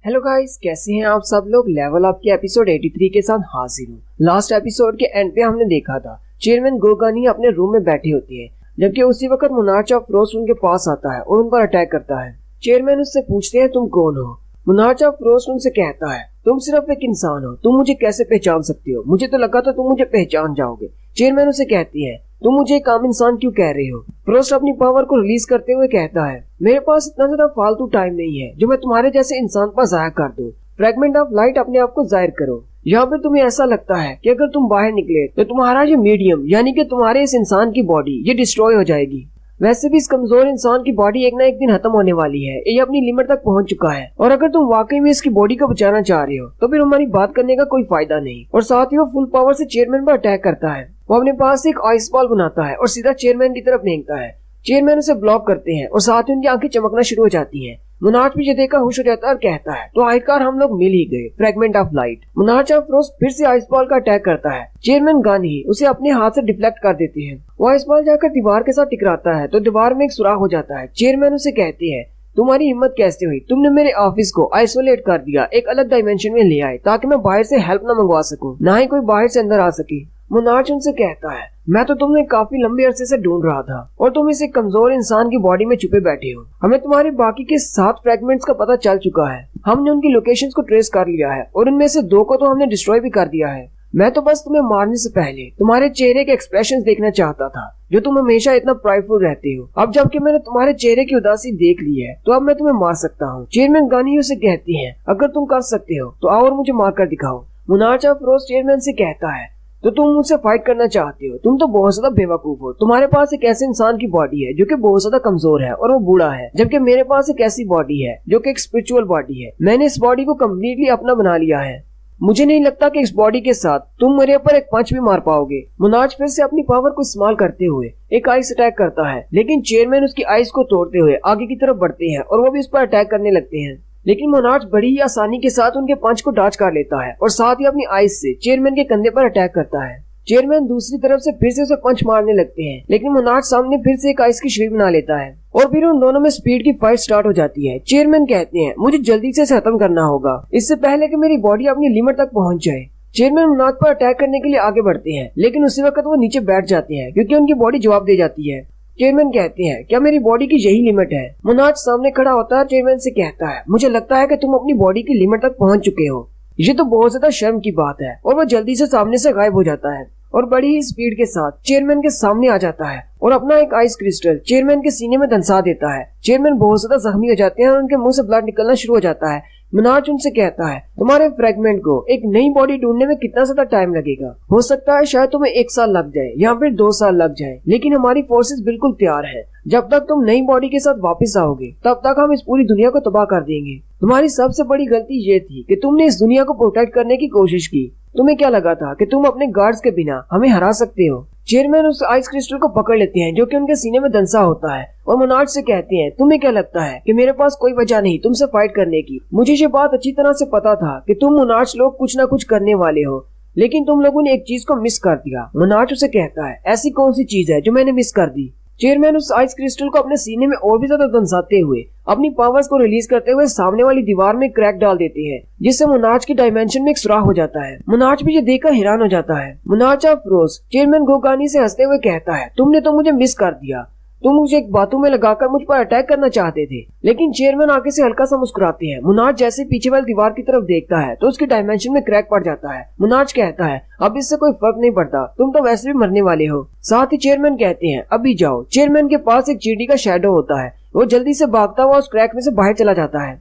Hello guys, कैसे हैं आप सब लोग। लेवल अप के एपिसोड 83 के साथ हाजिर हूँ। लास्ट एपिसोड के एंड पे हमने देखा था चेयरमैन गोगानी अपने रूम में बैठे होती है, जबकि उसी वक्त मोनार्च ऑफ फ्रोस्ट उनके पास आता है और उन पर अटैक करता है। चेयरमैन उससे पूछते हैं तुम कौन हो। मोनार्च ऑफ फ्रोस्ट उनसे कहता है तुम सिर्फ एक इंसान हो, तुम मुझे कैसे पहचान सकते हो, मुझे तो लगा था तुम मुझे पहचान जाओगे। चेयरमैन उसे कहती है तुम मुझे एक आम इंसान क्यों कह रहे हो। फ्रोस्ट अपनी पावर को रिलीज करते हुए कहता है मेरे पास इतना ज्यादा फालतू टाइम नहीं है जो मैं तुम्हारे जैसे इंसान पर जाया कर दूं। फ्रेगमेंट ऑफ लाइट अपने आप को जाहिर करो। यहाँ पे तुम्हें ऐसा लगता है कि अगर तुम बाहर निकले तो तुम्हारा ये मीडियम यानी कि तुम्हारे इस इंसान की बॉडी ये डिस्ट्रॉय हो जाएगी। वैसे भी इस कमजोर इंसान की बॉडी एक ना एक दिन खत्म होने वाली है, ये अपनी लिमिट तक पहुंच चुका है और अगर तुम वाकई में इसकी बॉडी को बचाना चाह रहे हो तो फिर हमारी बात करने का कोई फायदा नहीं। और साथ ही वो फुल पावर से चेयरमैन पर अटैक करता है। वो अपने पास एक आइस बॉल बनाता है और सीधा चेयरमैन की तरफ फेंकता है। चेयरमैन उसे ब्लॉक करते हैं और साथ ही उनकी आंखें चमकना शुरू हो जाती हैं। मोनार्च भी ये देखकर खुश हो जाता है और कहता है तो आखिरकार हम लोग मिल ही गए। Fragment of light. Monarch of frost फिर से आइस बॉल का अटैक करता है। चेयरमैन गन ही उसे अपने हाथ से डिफ्लेक्ट कर देते हैं। वो आइस बॉल जाकर दीवार के साथ टकराता है तो दीवार में एक सुराख हो जाता है। चेयरमैन उसे कहती है तुम्हारी हिम्मत कैसे हुई, तुमने मेरे ऑफिस को आइसोलेट कर दिया, एक अलग डायमेंशन में ले आए ताकि मैं बाहर से हेल्प न मंगवा सकूं, ना ही कोई बाहर से अंदर आ सके। मोनार्च उनसे कहता है मैं तो तुम्हें काफी लंबे अरसे से ढूंढ रहा था और तुम इस एक कमजोर इंसान की बॉडी में छुपे बैठे हो। हमें तुम्हारे बाकी के 7 फ्रेगमेंट्स का पता चल चुका है। हमने उनकी लोकेशंस को ट्रेस कर लिया है और उनमें से 2 को तो हमने डिस्ट्रॉय भी कर दिया है। मैं तो बस तुम्हें मारने से पहले तुम्हारे चेहरे के एक्सप्रेशंस देखना चाहता था, जो तुम हमेशा इतना प्राइडफुल रहते हो। अब जबकि मैंने तुम्हारे चेहरे की उदासी देख ली है तो अब मैं तुम्हें मार सकता हूँ। चेयरमैन गानी उसे कहती है अगर तुम कर सकते हो तो आओ और मुझे मार कर दिखाओ। मोनार्च ऑफ फ्रोस्ट चेयरमैन से कहता है तो तुम मुझसे फाइट करना चाहते हो, तुम तो बहुत ज्यादा बेवकूफ हो। तुम्हारे पास एक ऐसे इंसान की बॉडी है जो कि बहुत ज्यादा कमजोर है और वो बूढ़ा है, जबकि मेरे पास एक ऐसी बॉडी है जो कि एक स्पिरिचुअल बॉडी है। मैंने इस बॉडी को कम्प्लीटली अपना बना लिया है। मुझे नहीं लगता कि इस बॉडी के साथ तुम मेरे ऊपर एक पंच भी मार पाओगे। मोनार्च फिर से अपनी पावर को इस्तेमाल करते हुए एक आइस अटैक करता है, लेकिन चेयरमैन उसकी आइस को तोड़ते हुए आगे की तरफ बढ़ते हैं और वो भी उस पर अटैक करने लगते हैं। लेकिन मोनार्च बड़ी ही आसानी के साथ उनके पंच को डॉज कर लेता है और साथ ही अपनी आइस से चेयरमैन के कंधे पर अटैक करता है। चेयरमैन दूसरी तरफ से फिर से उसे पंच मारने लगते हैं, लेकिन मोनार्च सामने फिर से एक आइस की शील्ड बना लेता है और फिर उन दोनों में स्पीड की फाइट स्टार्ट हो जाती है। चेयरमैन कहते हैं मुझे जल्दी से खत्म करना होगा इससे पहले कि मेरी बॉडी अपनी लिमिट तक पहुंच जाए। चेयरमैन मोनार्च पर अटैक करने के लिए आगे बढ़ते हैं, लेकिन उसी वक्त वो नीचे बैठ जाते हैं क्योंकि उनकी बॉडी जवाब दे जाती है। चेयरमैन कहते हैं क्या मेरी बॉडी की यही लिमिट है। मोनार्च सामने खड़ा होता है। चेयरमैन से कहता है मुझे लगता है कि तुम अपनी बॉडी की लिमिट तक पहुंच चुके हो। ये तो बहुत ज्यादा शर्म की बात है। और वो जल्दी से सामने से गायब हो जाता है और बड़ी ही स्पीड के साथ चेयरमैन के सामने आ जाता है और अपना एक आइस क्रिस्टल चेयरमैन के सीने में धंसा देता है। चेयरमैन बहुत ज्यादा जख्मी हो जाते हैं और उनके मुंह से ब्लड निकलना शुरू हो जाता है। मोनार्च उनसे कहता है तुम्हारे फ्रेगमेंट को एक नई बॉडी ढूंढने में कितना ज्यादा टाइम लगेगा। हो सकता है शायद तुम्हें 1 साल लग जाए या फिर 2 साल लग जाए, लेकिन हमारी फोर्सेस बिल्कुल तैयार है। जब तक तुम नई बॉडी के साथ वापस आओगे तब तक हम इस पूरी दुनिया को तबाह कर देंगे। तुम्हारी सबसे बड़ी गलती ये थी कि तुमने इस दुनिया को प्रोटेक्ट करने की कोशिश की। तुम्हें क्या लगा था कि तुम अपने गार्ड्स के बिना हमें हरा सकते हो। चेयरमैन उस आइस क्रिस्टल को पकड़ लेते हैं जो कि उनके सीने में धंसा होता है और मोनार्च से कहते हैं तुम्हें क्या लगता है कि मेरे पास कोई वजह नहीं तुमसे फाइट करने की। मुझे ये बात अच्छी तरह से पता था कि तुम मोनार्च लोग कुछ न कुछ करने वाले हो, लेकिन तुम लोगों ने एक चीज को मिस कर दिया। मोनार्च उसे कहता है ऐसी कौन सी चीज है जो मैंने मिस कर दी। चेयरमैन उस आइस क्रिस्टल को अपने सीने में और भी ज्यादा धंसाते हुए अपनी पावर्स को रिलीज करते हुए सामने वाली दीवार में क्रैक डाल देते हैं, जिससे मोनार्च की डायमेंशन में एक सुराख हो जाता है। मोनार्च भी ये देखकर हैरान हो जाता है। मोनार्च ऑफ फ्रोस्ट चेयरमैन गोगानी से हंसते हुए कहता है तुमने तो मुझे मिस कर दिया, तुम मुझे एक बातों में लगाकर मुझ पर अटैक करना चाहते थे। लेकिन चेयरमैन आगे से हल्का सा मुस्कुराते हैं। मोनार्च जैसे पीछे वाली दीवार की तरफ देखता है तो उसकी डायमेंशन में क्रैक पड़ जाता है। मोनार्च कहता है अब इससे कोई फर्क नहीं पड़ता, तुम तो वैसे भी मरने वाले हो। साथ ही चेयरमैन कहते हैं अभी जाओ। चेयरमैन के पास एक चींटी का शैडो होता है, वो जल्दी से भागता हुआ उस क्रैक में से बाहर चला जाता है।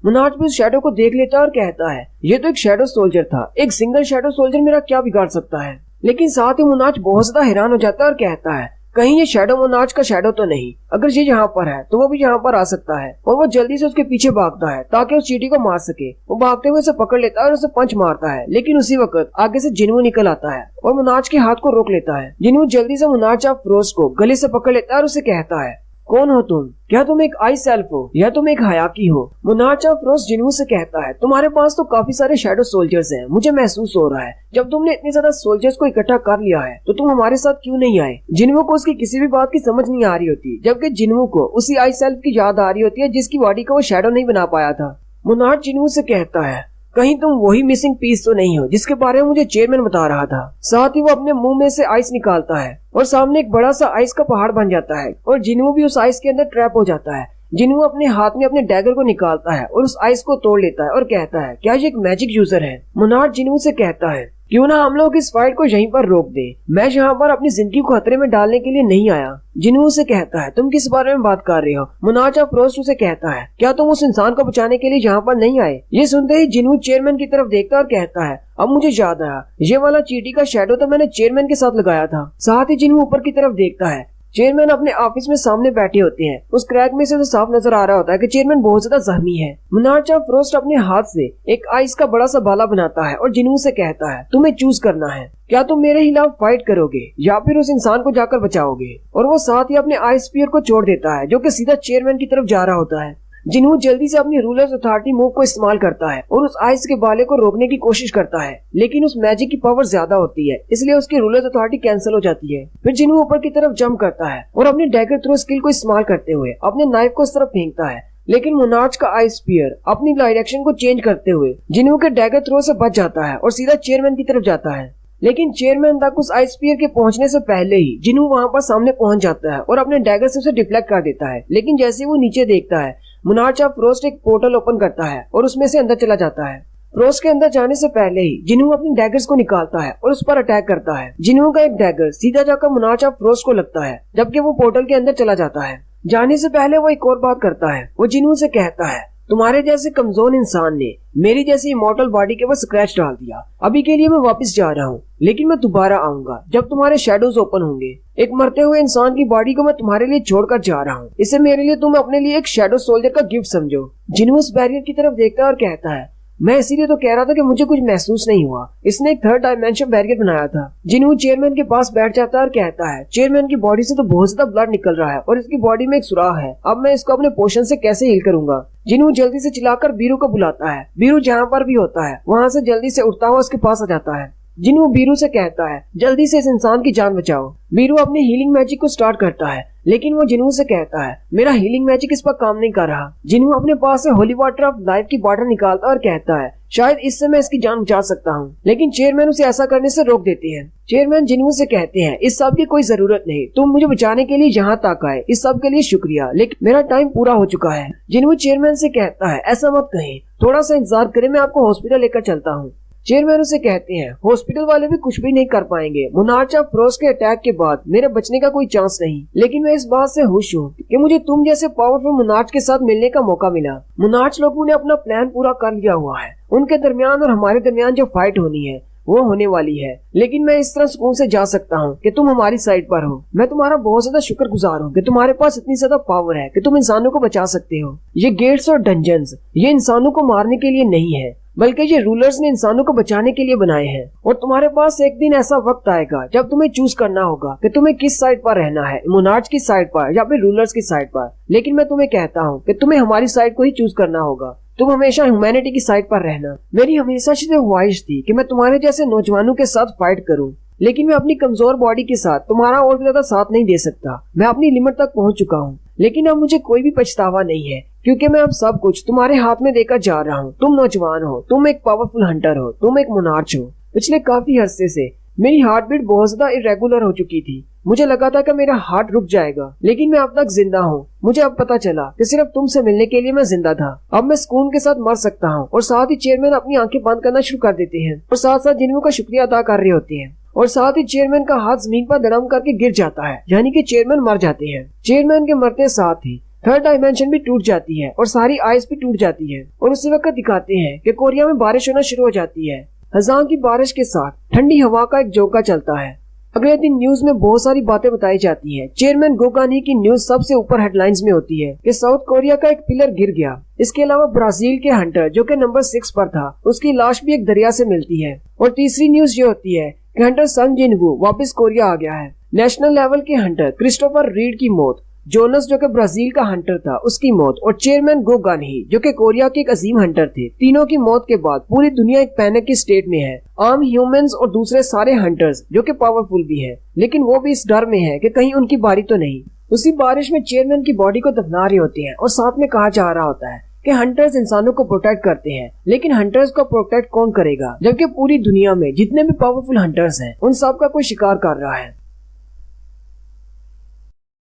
मोनार्च भी उस शैडो को देख लेता है और कहता है ये तो एक शैडो सोल्जर था, एक सिंगल शैडो सोल्जर मेरा क्या बिगाड़ सकता है। लेकिन साथ ही मोनार्च बहुत ज्यादा हैरान हो जाता है और कहता है कहीं ये शैडो मोनार्च का शैडो तो नहीं, अगर ये यहाँ पर है तो वो भी यहाँ पर आ सकता है। और वो जल्दी से उसके पीछे भागता है ताकि उस चींटी को मार सके। वो भागते हुए उसे पकड़ लेता है और उसे पंच मारता है, लेकिन उसी वक्त आगे से जिन्वू निकल आता है और मोनार्च के हाथ को रोक लेता है। जिन्वू जल्दी से मोनार्च ऑफ फ्रोस्ट को गले से पकड़ लेता है और उसे कहता है कौन हो तुम, क्या तुम एक आइस एल्फ हो या तुम एक हयाकी हो। मोनार्च ऑफ फ्रोस्ट जिन्वू से कहता है तुम्हारे पास तो काफी सारे शैडो सोल्जर्स हैं, मुझे महसूस हो रहा है जब तुमने इतने ज्यादा सोल्जर्स को इकट्ठा कर लिया है तो तुम हमारे साथ क्यों नहीं आए। जिन्वू को उसकी किसी भी बात की समझ नहीं आ रही होती, जबकि जिन्वू को उसी आइस एल्फ की याद आ रही होती है जिसकी बॉडी को वो शैडो नहीं बना पाया था। मुनार जिन्हू से कहता है, कहीं तुम वही मिसिंग पीस तो नहीं हो जिसके बारे में मुझे चेयरमैन बता रहा था। साथ ही वो अपने मुंह में से आइस निकालता है और सामने एक बड़ा सा आइस का पहाड़ बन जाता है और जिन्हू भी उस आइस के अंदर ट्रैप हो जाता है। जिन्हू अपने हाथ में अपने डैगर को निकालता है और उस आइस को तोड़ लेता है और कहता है, क्या ये एक मैजिक यूजर है? मुनार जिन्हू से कहता है, क्यों ना हम लोग इस फाइट को यहीं पर रोक दें। मैं यहाँ पर अपनी जिंदगी को खतरे में डालने के लिए नहीं आया। जिन्हू से कहता है, तुम किस बारे में बात कर रहे हो? मुनार फ्रोस्ट उसे कहता है, क्या तुम उस इंसान को बचाने के लिए यहाँ पर नहीं आए? ये सुनते ही जिन्हू चेयरमैन की तरफ देखता है और कहता है, अब मुझे याद आया, ये वाला चींटी का शैडो तो मैंने चेयरमैन के साथ लगाया था। साथ ही जिन्हू ऊपर की तरफ देखता है, चेयरमैन अपने ऑफिस में सामने बैठे होते हैं। उस क्रैक में से तो साफ नजर आ रहा होता है कि चेयरमैन बहुत ज्यादा जख्मी है। मुनार फ्रोस्ट अपने हाथ से एक आइस का बड़ा सा भाला बनाता है और जिन्हू से कहता है, तुम्हें चूज करना है, क्या तुम मेरे खिलाफ फाइट करोगे या फिर उस इंसान को जाकर बचाओगे? और वो साथ ही अपने आइस स्पीयर को छोड़ देता है जो कि सीधा चेयरमैन की तरफ जा रहा होता है। जिन्हू जल्दी से अपनी रूलर्स अथॉरिटी मूव को इस्तेमाल करता है और उस आइस के बाले को रोकने की कोशिश करता है, लेकिन उस मैजिक की पावर ज्यादा होती है, इसलिए उसकी रूलर्स अथॉरिटी कैंसिल हो जाती है। फिर जिन्हू ऊपर की तरफ जंप करता है और अपनी डैगर थ्रो स्किल को इस्तेमाल करते हुए अपने नाइफ को उस तरफ फेंकता है, लेकिन मुनार्च का आइस स्पीयर अपनी डायरेक्शन को चेंज करते हुए जिन्हू के डैगर थ्रो से बच जाता है और सीधा चेयरमैन की तरफ जाता है। लेकिन चेयरमैन तक उस आइस स्पीयर के पहुंचने से पहले ही जिन्हू वहां पर सामने पहुंच जाता है और अपने डैगर से उसे डिफ्लेक्ट कर देता है। लेकिन जैसे वो नीचे देखता है, मुनार फ्रोस्ट एक पोर्टल ओपन करता है और उसमें से अंदर चला जाता है। फ्रोस्ट के अंदर जाने से पहले ही जिन्हू अपने डैगर्स को निकालता है और उस पर अटैक करता है। जिन्हू का एक डैगर सीधा जाकर मुनार फ्रोस्ट को लगता है, जबकि वो पोर्टल के अंदर चला जाता है। जाने से पहले वो एक और बात करता है। वो जिन्हू से कहता है, तुम्हारे जैसे कमजोर इंसान ने मेरी जैसी इमॉर्टल बॉडी के ऊपर स्क्रैच डाल दिया। अभी के लिए मैं वापस जा रहा हूँ, लेकिन मैं दोबारा आऊंगा जब तुम्हारे शैडोज ओपन होंगे। एक मरते हुए इंसान की बॉडी को मैं तुम्हारे लिए छोड़कर जा रहा हूँ। इसे मेरे लिए तुम अपने लिए एक शैडो सोल्जर का गिफ्ट समझो। जिन्हू उस बैरियर की तरफ देखता है और कहता है, मैं इसीलिए तो कह रहा था कि मुझे कुछ महसूस नहीं हुआ। इसने एक थर्ड डायमेंशन बैरियर बनाया था। जिन्हू चेयरमैन के पास बैठ जाता है और कहता है, चेयरमैन की बॉडी से तो बहुत ज्यादा ब्लड निकल रहा है और इसकी बॉडी में एक सुराख है। अब मैं इसको अपने पोशन से कैसे हील करूंगा? जिन्हू जल्दी से चिल्लाकर बीरू को बुलाता है। बीरू जहाँ पर भी होता है वहाँ से जल्दी से उठता हुआ उसके पास आ जाता है। जिन्हू बीरू से कहता है, जल्दी से इस इंसान की जान बचाओ। बीरू अपने हीलिंग मैजिक को स्टार्ट करता है, लेकिन वो जिन्हू से कहता है, मेरा हीलिंग मैजिक इस पर काम नहीं कर रहा। जिन्हू अपने पास से होली वाटर ऑफ लाइफ की बॉटल निकालता और कहता है, शायद इससे मैं इसकी जान बचा सकता हूँ, लेकिन चेयरमैन उसे ऐसा करने से रोक देते हैं। चेयरमैन जिन्हू से कहते हैं, इस सब की कोई जरूरत नहीं, तुम मुझे बचाने के लिए यहाँ तक आए, इस सब के लिए शुक्रिया, लेकिन मेरा टाइम पूरा हो चुका है। जिन्हू चेयरमैन से कहता है, ऐसा मत कहें, थोड़ा सा इंतजार करें, मैं आपको हॉस्पिटल लेकर चलता हूँ। चेयरमैन उसे कहते हैं, हॉस्पिटल वाले भी कुछ भी नहीं कर पाएंगे। मुनार फ्रोस्ट के अटैक के बाद मेरे बचने का कोई चांस नहीं, लेकिन मैं इस बात से खुश हूँ कि मुझे तुम जैसे पावरफुल मुनार के साथ मिलने का मौका मिला। मुनार लोगों ने अपना प्लान पूरा कर लिया हुआ है। उनके दरमियान और हमारे दरमियान जो फाइट होनी है वो होने वाली है, लेकिन मैं इस तरह सुकून से जा सकता हूँ कि तुम हमारी साइड पर हो। मैं तुम्हारा बहुत ज्यादा शुक्रगुजार हूँ कि तुम्हारे पास इतनी ज्यादा पावर है कि तुम इंसानों को बचा सकते हो। ये गेट्स और डंजन्स ये इंसानों को मारने के लिए नहीं है, बल्कि ये रूलर्स ने इंसानों को बचाने के लिए बनाए हैं। और तुम्हारे पास एक दिन ऐसा वक्त आएगा जब तुम्हें चूज करना होगा कि तुम्हें किस साइड पर रहना है, मुनार्च की साइड पर या फिर रूलर्स की साइड पर। लेकिन मैं तुम्हें कहता हूँ कि तुम्हें हमारी साइड को ही चूज करना होगा। तुम हमेशा ह्यूमैनिटी की साइड पर रहना। मेरी हमेशा से ख्वाहिश थी कि मैं तुम्हारे जैसे नौजवानों के साथ फाइट करूं, लेकिन मैं अपनी कमजोर बॉडी के साथ तुम्हारा और भी ज्यादा साथ नहीं दे सकता। मैं अपनी लिमिट तक पहुंच चुका हूं, लेकिन अब मुझे कोई भी पछतावा नहीं है, क्योंकि मैं अब सब कुछ तुम्हारे हाथ में देकर जा रहा हूं। तुम नौजवान हो, तुम एक पावरफुल हंटर हो, तुम एक मोनार्च हो। पिछले काफी अरसे से मेरी हार्ट बीट बहुत ज्यादा इरेगुलर हो चुकी थी। मुझे लगा था कि मेरा हार्ट रुक जाएगा, लेकिन मैं अब तक जिंदा हूँ। मुझे अब पता चला कि सिर्फ तुमसे मिलने के लिए मैं जिंदा था। अब मैं सुकून के साथ मर सकता हूँ। और साथ ही चेयरमैन अपनी आंखें बंद करना शुरू कर देते हैं और साथ साथ जिन्हों का शुक्रिया अदा कर रहे होते हैं। और साथ ही चेयरमैन का हाथ जमीन पर धड़म करके गिर जाता है, यानी कि चेयरमैन मर जाते हैं। चेयरमैन के मरते साथ ही थर्ड डायमेंशन भी टूट जाती है और सारी आइस भी टूट जाती है। और उसी वक्त दिखाते हैं कि कोरिया में बारिश होना शुरू हो जाती है। खजां की बारिश के साथ ठंडी हवा का एक झोंका चलता है। अगले दिन न्यूज में बहुत सारी बातें बताई जाती हैं। चेयरमैन गोगानी की न्यूज सबसे ऊपर हेडलाइंस में होती है कि साउथ कोरिया का एक पिलर गिर गया। इसके अलावा ब्राजील के हंटर जो कि नंबर 6 पर था, उसकी लाश भी एक दरिया से मिलती है। और तीसरी न्यूज ये होती है कि हंटर संग जिनवू वापस कोरिया आ गया है। नेशनल लेवल के हंटर क्रिस्टोफर रीड की मौत, जोनस जो कि ब्राजील का हंटर था उसकी मौत, और चेयरमैन गो गानही जो कि कोरिया के एक अजीम हंटर थे, तीनों की मौत के बाद पूरी दुनिया एक पैनिक की स्टेट में है। आम ह्यूमंस और दूसरे सारे हंटर्स जो कि पावरफुल भी है, लेकिन वो भी इस डर में है कि कहीं उनकी बारी तो नहीं। उसी बारिश में चेयरमैन की बॉडी को दफना रहे होते हैं और साथ में कहा जा रहा होता है कि हंटर्स इंसानों को प्रोटेक्ट करते हैं, लेकिन हंटर्स को प्रोटेक्ट कौन करेगा जबकि पूरी दुनिया में जितने भी पावरफुल हंटर्स हैं उन सब का कोई शिकार कर रहा है।